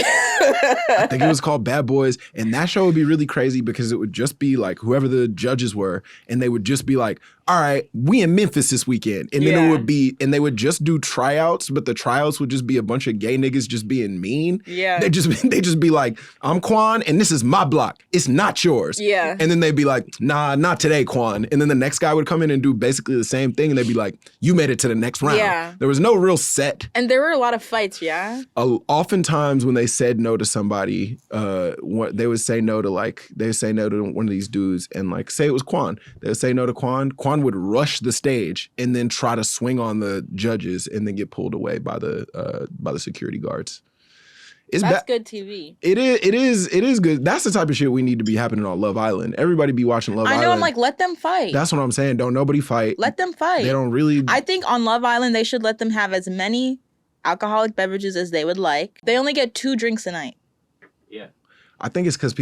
And that show would be really crazy because it would just be like whoever the judges were, and they would just be like, all right, we in Memphis this weekend. And then it would be, and they would just do tryouts, but the tryouts would just be a bunch of gay niggas just being mean. Yeah. They just be like, I'm Quan and this is my block. It's not yours. Yeah. And then they'd be like, nah, not today, Quan. And then the next guy would come in and do basically the same thing. And they'd be like, you made it to the next round. Yeah. There was no real set. And there were a lot of fights, yeah? Oftentimes when they said no to somebody, they would say no to one of these dudes, and like say it was Quan. They would say no to Quan. Quan would rush the stage and then try to swing on the judges and then get pulled away by the security guards. That's good TV. It is good. That's the type of shit we need to be happening on Love Island. Everybody be watching Love Island. I know, I'm like, let them fight. That's what I'm saying. Don't nobody fight. Let them fight. They don't really. I think on Love Island, they should let them have as many alcoholic beverages as they would like. They only get 2 drinks a night. Yeah. I think it's because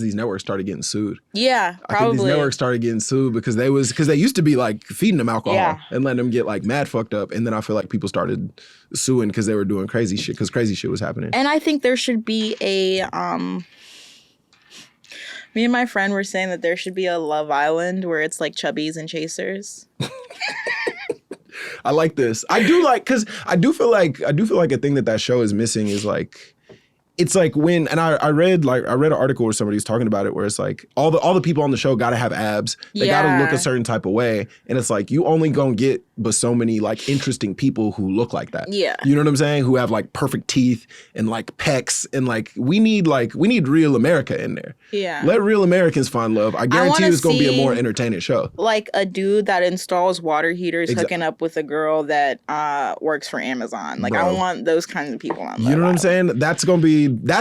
these networks started getting sued. Yeah, probably. I think these networks started getting sued because they used to be like feeding them alcohol and letting them get like mad fucked up. And then I feel like people started suing because they were doing crazy shit because crazy shit was happening. And I think there should be me and my friend were saying that there should be a Love Island where it's like chubbies and chasers. I like this. I do like, because I do feel like a thing that show is missing is like, it's like when, and I read an article where somebody was talking about it where it's like all the people on the show got to have abs. They got to look a certain type of way. And it's like, you only gonna get but so many like interesting people who look like that. Yeah. You know what I'm saying? Who have like perfect teeth and like pecs, and like we need real America in there. Yeah. Let real Americans find love. I guarantee you it's gonna be a more entertaining show. Like a dude that installs water heaters hooking up with a girl that works for Amazon. Like, bro, I want those kinds of people on Love You know what I'm saying? That's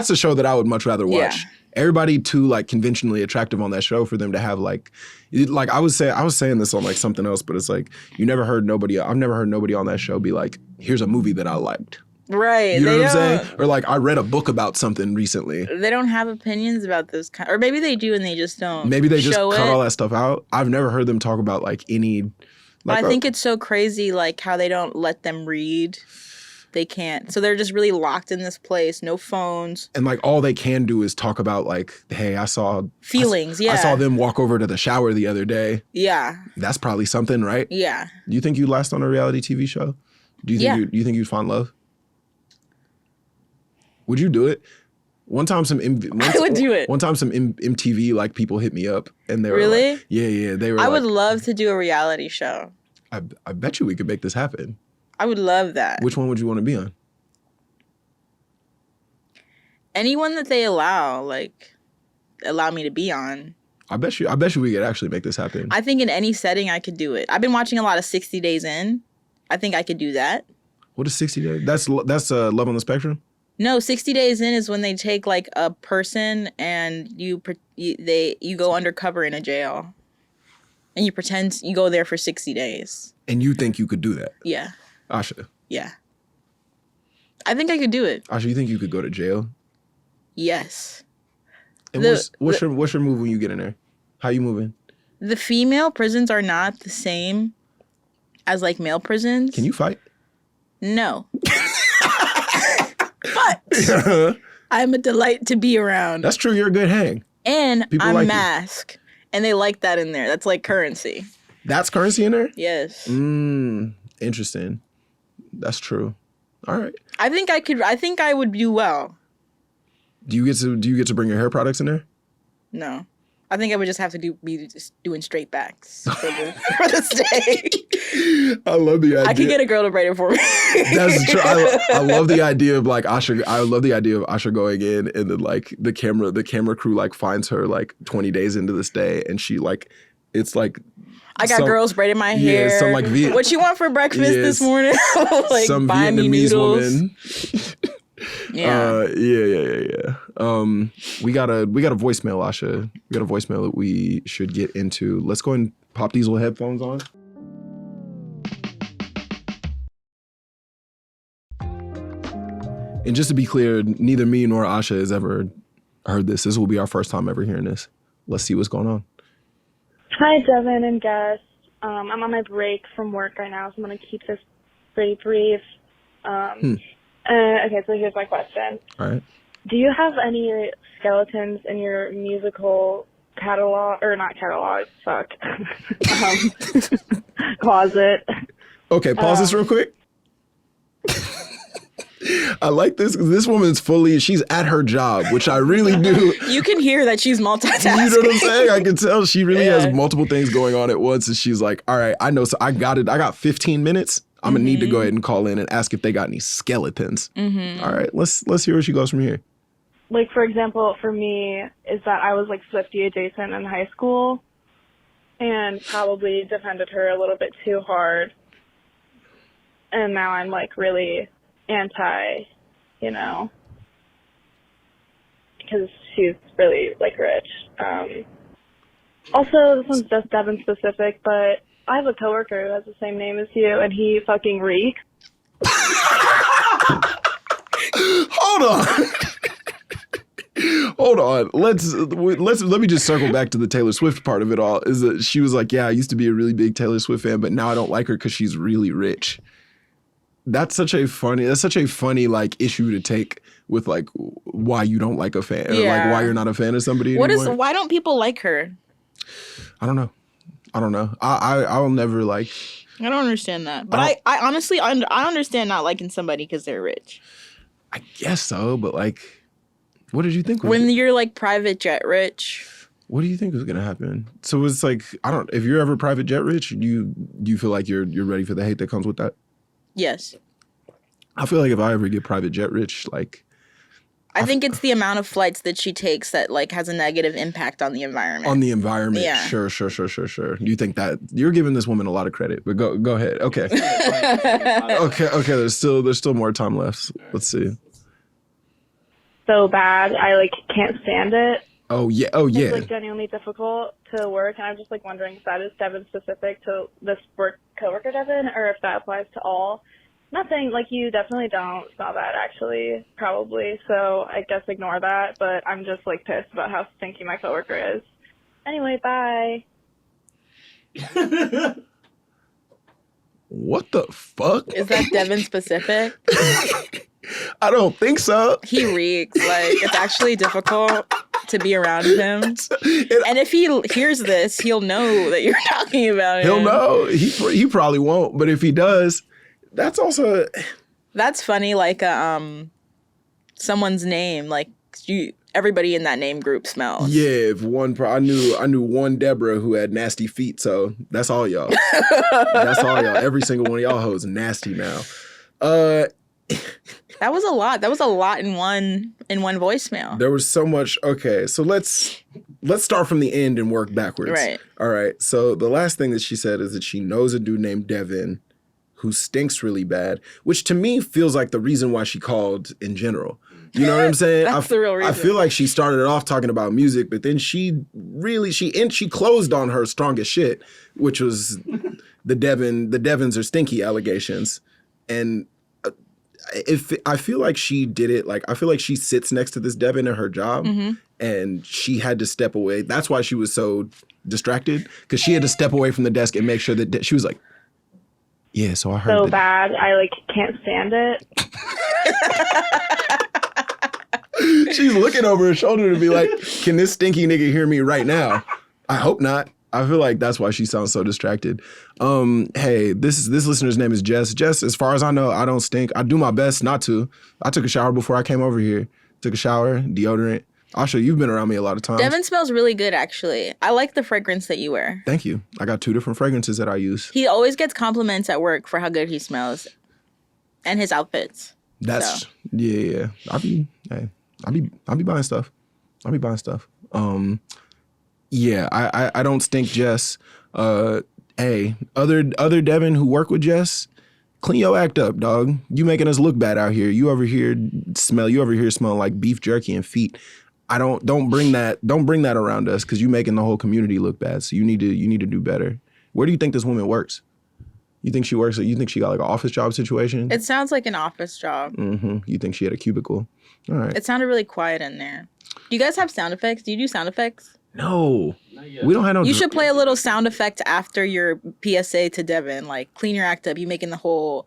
a show that I would much rather watch. everybody too like conventionally attractive on that show for them to have like I was saying this on like something else, but it's like I've never heard nobody on that show be like, here's a movie that I liked. Right. You know what I'm saying? Or like I read a book about something recently. They don't have opinions about this kind, or maybe they do and they just don't. Maybe they just show cut it. all that stuff out. I've never heard them talk about like any. Like, I think it's so crazy, like how they don't let them read. They can't. So they're just really locked in this place, no phones. And like all they can do is talk about like, hey, I saw feelings. I saw them walk over to the shower the other day. Yeah. That's probably something, right? Yeah. Do you think you'd last on a reality TV show? Do you think you think you'd find love? Would you do it? One time I would do it. One time some MTV like people hit me up and they were really? Like, yeah, they were. I would love to do a reality show. I bet you we could make this happen. I would love that. Which one would you want to be on? Anyone that they allow me to be on. I bet you we could actually make this happen. I think in any setting I could do it. I've been watching a lot of 60 Days In. I think I could do that. What is 60 Days? That's Love on the Spectrum? No, 60 Days In is when they take like a person and you go undercover in a jail. And you pretend you go there for 60 days. And you think you could do that? Yeah. Asha? Yeah. I think I could do it. Asha, you think you could go to jail? Yes. And what's your move when you get in there? How you moving? The female prisons are not the same as like male prisons. Can you fight? No. But I'm a delight to be around. That's true. You're a good hang. And people I'm masked. And they like that in there. That's like currency. That's currency in there? Yes. Interesting. That's true. All right. I think I would do well. Do you get to bring your hair products in there? No. I think I would just have to be just doing straight backs for the stay. I love the idea. I could get a girl to braid it for me. That's true. I love the idea of like Asha. I love the idea of Asha going in and then like the camera crew like finds her like 20 days into the stay and she like it's like I got girls braiding my hair. Yeah, some like what you want for breakfast this morning? Like some Vietnamese woman. Yeah. Yeah. We got a voicemail, Asha. We got a voicemail that we should get into. Let's go and pop these little headphones on. And just to be clear, neither me nor Asha has ever heard this. This will be our first time ever hearing this. Let's see what's going on. Hi, Devon and guest. I'm on my break from work right now, so I'm going to keep this pretty brief. Okay, so here's my question. All right. Do you have any skeletons in your musical catalog, or not catalog, closet? Okay, pause this real quick. I like this because this woman's she's at her job, which I really do. You can hear that she's multitasking. You know what I'm saying? I can tell she really has multiple things going on at once. And she's like, all right, I know. So I got it. I got 15 minutes. I'm going to need to go ahead and call in and ask if they got any skeletons. All right, let's hear where she goes from here. Like, for example, for me, is that I was like Swiftie adjacent in high school and probably defended her a little bit too hard. And now I'm like really anti, because she's really like rich. Also, this one's just Devon specific, but I have a coworker who has the same name as you, and he fucking reeks. Hold on. Let me just circle back to the Taylor Swift part of it all. Is that she was like, yeah, I used to be a really big Taylor Swift fan, but now I don't like her because she's really rich. That's such a funny like issue to take with like why you don't like a fan or like why you're not a fan of somebody anymore. Why don't people like her? I don't know. I'll never like. I don't understand that. But I honestly I understand not liking somebody because they're rich. I guess so, but like, what did you think? When you're like private jet rich. What do you think was gonna happen? So it's like if you're ever private jet rich, do you feel like you're ready for the hate that comes with that? Yes. I feel like if I ever get private jet rich, like. I think it's the amount of flights that she takes that like has a negative impact on the environment. On the environment, yeah. Sure. Do you think that you're giving this woman a lot of credit? But go ahead. Okay. Okay. There's still more time left. Let's see. so bad. I like can't stand it. Oh yeah. It's like genuinely difficult to work, and I'm just like wondering if that is Devon specific to this work coworker Devon, or if that applies to all. Nothing, like you definitely don't smell bad actually, probably. So I guess ignore that. But I'm just like pissed about how stinky my coworker is. Anyway, bye. What the fuck? Is that Devon specific? I don't think so. He reeks. Like, it's actually difficult to be around him. And if he hears this, he'll know that you're talking about him. He'll know. He probably won't. But if he does, that's also... That's funny, like someone's name. Like, everybody in that name group smells. Yeah, if I knew one Deborah who had nasty feet, so that's all y'all. That's all y'all. Every single one of y'all hoes nasty now. That was a lot. That was a lot in one voicemail. There was so much. Okay, so let's start from the end and work backwards. Right. All right. So the last thing that she said is that she knows a dude named Devon who stinks really bad, which to me feels like the reason why she called in general. You know what I'm saying? That's the real reason. I feel like she started it off talking about music, but then she closed on her strongest shit, which was the Devons are stinky allegations. And I feel like she did it, like I feel like she sits next to this Devon at her job, and she had to step away. That's why she was so distracted, because she had to step away from the desk and make sure that she was like, yeah, so I heard so bad. I like can't stand it. She's looking over her shoulder to be like, can this stinky nigga hear me right now? I hope not. I feel like that's why she sounds so distracted. Hey, this listener's name is Jess. Jess, as far as I know, I don't stink. I do my best not to. I took a shower before I came over here. Took a shower, deodorant. Asha, you've been around me a lot of times. Devon smells really good, actually. I like the fragrance that you wear. Thank you. I got 2 different fragrances that I use. He always gets compliments at work for how good he smells. And his outfits. That's, yeah. I'll be buying stuff. Yeah, I don't stink, Jess. Hey, other Devon who work with Jess, clean your act up, dog. You making us look bad out here. You over here smelling like beef jerky and feet. Don't bring that around us, because you making the whole community look bad. So you need to do better. Where do you think this woman works? You think she works? You think she got like an office job situation? It sounds like an office job. Mm-hmm. You think she had a cubicle? All right. It sounded really quiet in there. Do you guys have sound effects? Do you do sound effects? No, we don't have no. You should play a little sound effect after your PSA to Devon, like clean your act up. You making the whole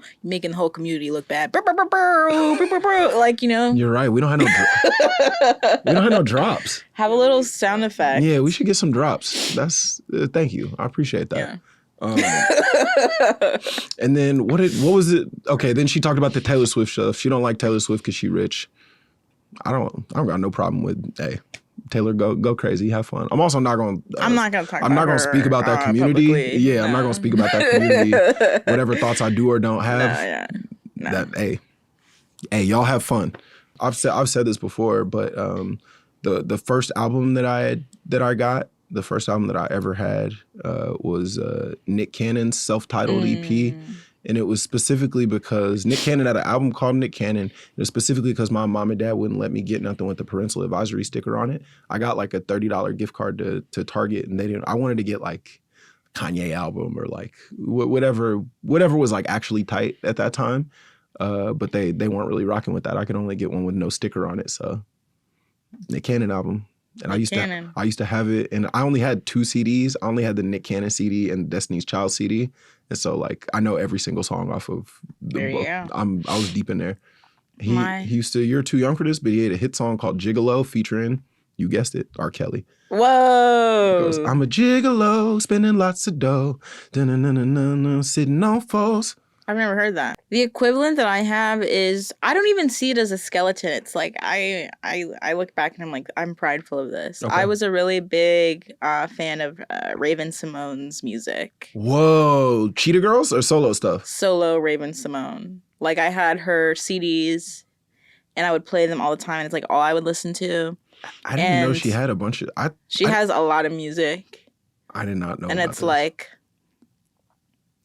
community look bad. Brr, brr, brr, brr, brr, brr, brr, like, you know. You're right. We don't have no drops. Have a little sound effect. Yeah, we should get some drops. That's thank you. I appreciate that. Yeah. And then what was it? Okay, then she talked about the Taylor Swift stuff. She don't like Taylor Swift because she rich. I don't got no problem with, hey, Taylor, go crazy, have fun. I'm also not going. I'm not going to talk. I'm not going to speak about that community. Publicly. Yeah, No. I'm not going to speak about that community. Whatever thoughts I do or don't have. No. That hey, y'all have fun. I've said this before, but the first album that I got, the first album that I ever had was Nick Cannon's self-titled EP. And it was specifically because Nick Cannon had an album called Nick Cannon. It was specifically because my mom and dad wouldn't let me get nothing with the parental advisory sticker on it. I got like a $30 gift card to Target, and they didn't. I wanted to get like Kanye album or like whatever was like actually tight at that time. But they weren't really rocking with that. I could only get one with no sticker on it. So Nick Cannon album. And I used to have it, and I only had 2 CDs. I only had the Nick Cannon CD and Destiny's Child CD. And so, like, I know every single song off of the book. I was deep in there. He used to, you're too young for this, but he had a hit song called Gigolo featuring, you guessed it, R. Kelly. Whoa. He goes, I'm a gigolo, spending lots of dough, sitting on foes. I've never heard that. The equivalent that I have is, I don't even see it as a skeleton. It's like, I look back and I'm like, I'm prideful of this. Okay. I was a really big fan of Raven Simone's music. Whoa. Cheetah Girls or solo stuff? Solo Raven Simone. Like, I had her CDs and I would play them all the time. And it's like all I would listen to. I didn't know she had a bunch of... She has a lot of music. I did not know and about it's this. like...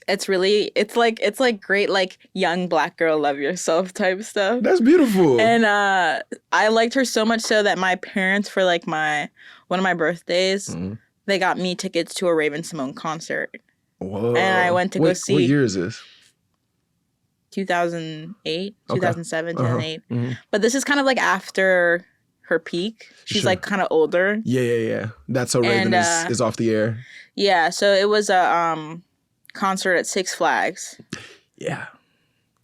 It's like great like young Black girl love yourself type stuff. That's beautiful. And I liked her so much so that my parents for like one of my birthdays, they got me tickets to a Raven Simone concert. Whoa. And I went to go see. What year is this? 2008, 2007, 2008. Mm-hmm. But this is kind of like after her peak. She's like kind of older. Yeah. That's so Raven is off the air. Yeah, so it was a concert at Six Flags. Yeah.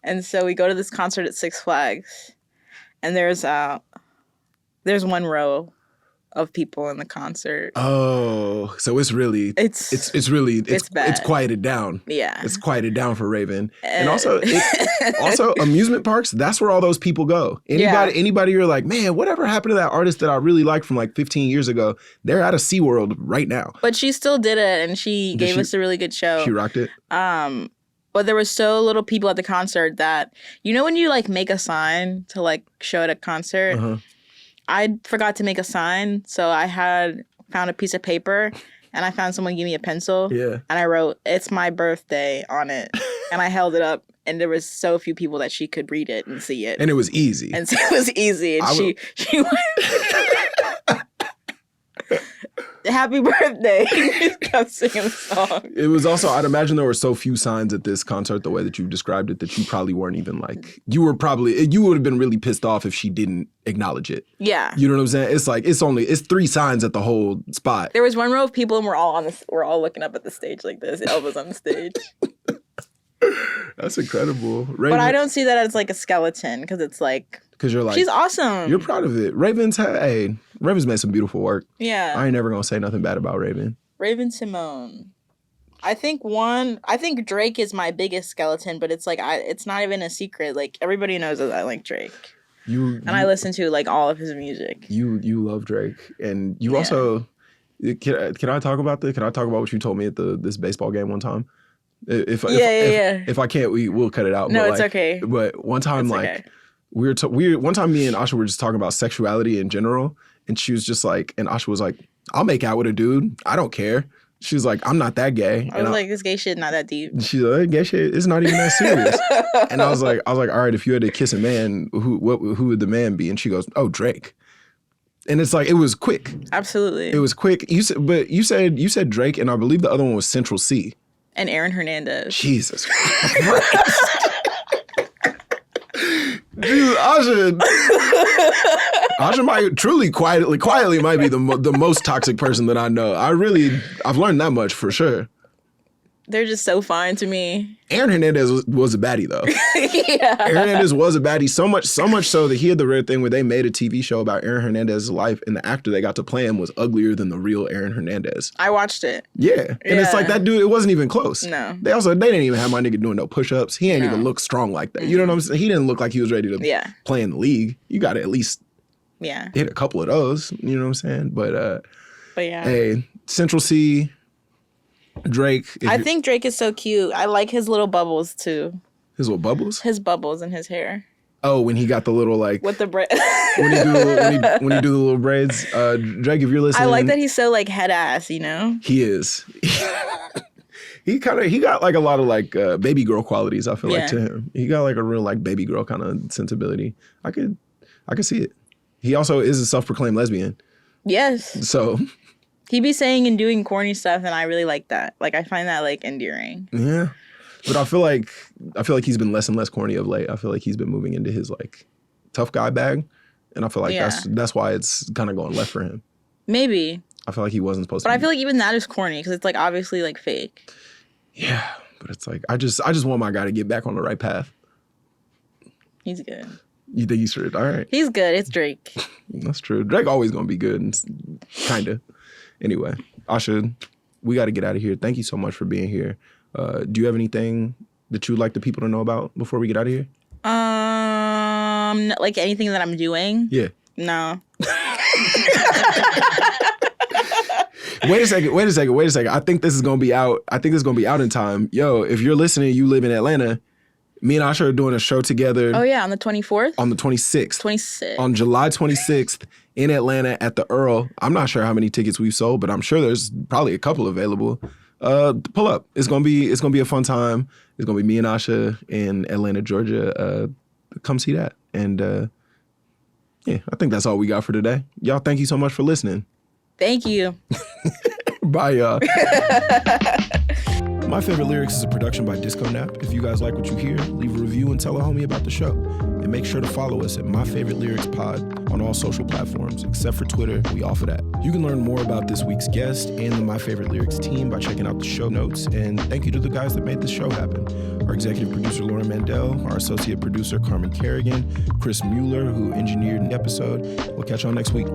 And so we go to this concert at Six Flags, and there's one row of people in the concert. Oh, so it's really bad. It's quieted down. Yeah, it's quieted down for Raven, and also amusement parks. That's where all those people go. Anybody you're like, man, whatever happened to that artist that I really liked from like 15 years ago? They're at a SeaWorld right now. But she still did it, and she gave us a really good show. She rocked it. But there was so little people at the concert that, you know when you like make a sign to like show at a concert? Uh-huh. I forgot to make a sign, so I found a piece of paper, and I found someone give me a pencil, and I wrote, "It's my birthday" on it, and I held it up, and there was so few people that she could read it and see it. And it was easy. And so it was easy, and she went, "Happy birthday." She kept singing the song. It was also, I'd imagine there were so few signs at this concert, the way that you described it, that you probably weren't even like, you would have been really pissed off if she didn't acknowledge it. Yeah. You know what I'm saying? It's like, it's 3 signs at the whole spot. There was one row of people, and we're all looking up at the stage like this, elbows on the stage. That's incredible. Raven, but I don't see that as like a skeleton, because it's like, because you're like, she's awesome. You're proud of it. Raven's made some beautiful work. Yeah. I ain't never gonna say nothing bad about Raven. Raven Simone. I think Drake is my biggest skeleton, but it's like it's not even a secret. Like everybody knows that I like Drake. I listen to like all of his music. You love Drake, and you also can I talk about this? Can I talk about what you told me at this baseball game one time? If I can't, we'll cut it out. No, but it's okay. But one time, one time me and Asha were just talking about sexuality in general, and she was just like, and Asha was like, "I'll make out with a dude. I don't care." She was like, "I'm not that gay." I was like, "This gay shit not that deep." She's like, "Gay shit, it's not even that serious." And I was like, "All right, if you had to kiss a man, who would the man be?" And she goes, "Oh, Drake." And it's like, it was quick. Absolutely, it was quick. You said Drake, and I believe the other one was Central C. And Aaron Hernandez. Jesus Christ. Jesus, Asha might truly quietly might be the most toxic person that I know. I've learned that much for sure. They're just so fine to me. Aaron Hernandez was a baddie though. Yeah. Aaron Hernandez was a baddie, so much so that he had the rare thing where they made a TV show about Aaron Hernandez's life, and the actor they got to play him was uglier than the real Aaron Hernandez. I watched it. Yeah. And it's like that dude, it wasn't even close. No. They didn't even have my nigga doing no push-ups. He ain't even look strong like that. You know what I'm saying? He didn't look like he was ready to play in the league. You got to at least hit a couple of those. You know what I'm saying? But yeah. Hey, Central C, Drake. I think Drake is so cute. I like his little bubbles too. His little bubbles? His bubbles in his hair. Oh, when he got the little like with the braid. when he do the little braids. Drake, if you're listening, I like that he's so like head ass. You know. He is. He got like a lot of like baby girl qualities. I feel like to him, he got like a real like baby girl kind of sensibility. I could see it. He also is a self-proclaimed lesbian. Yes. So. He be saying and doing corny stuff, and I really like that. Like, I find that, like, endearing. Yeah. But I feel like he's been less and less corny of late. I feel like he's been moving into his, like, tough guy bag. And I feel like that's why it's kind of going left for him. Maybe. I feel like he wasn't supposed to. But I feel like even that is corny, because it's, like, obviously, like, fake. Yeah. But it's like, I just want my guy to get back on the right path. He's good. You think he's straight? All right. He's good. It's Drake. That's true. Drake always going to be good, kind of. Anyway, Asha, we got to get out of here. Thank you so much for being here. Do you have anything that you'd like the people to know about before we get out of here? Like anything that I'm doing? Yeah. No. Wait a second. I think this is going to be out. In time. Yo, if you're listening, you live in Atlanta. Me and Asha are doing a show together. Oh, yeah, on the 24th? On the 26th. 26th. On July 26th in Atlanta at the Earl. I'm not sure how many tickets we've sold, but I'm sure there's probably a couple available. pull up. It's gonna be a fun time. It's gonna be me and Asha in Atlanta, Georgia. Come see that. And yeah, I think that's all we got for today. Y'all, thank you so much for listening. Thank you. Bye, y'all. My Favorite Lyrics is a production by Disco Nap. If you guys like what you hear, leave a review and tell a homie about the show. And make sure to follow us at My Favorite Lyrics Pod on all social platforms, except for Twitter. We offer that. You can learn more about this week's guest and the My Favorite Lyrics team by checking out the show notes. And thank you to the guys that made this show happen. Our executive producer, Lauren Mandel, our associate producer, Carmen Kerrigan, Chris Mueller, who engineered the episode. We'll catch y'all next week.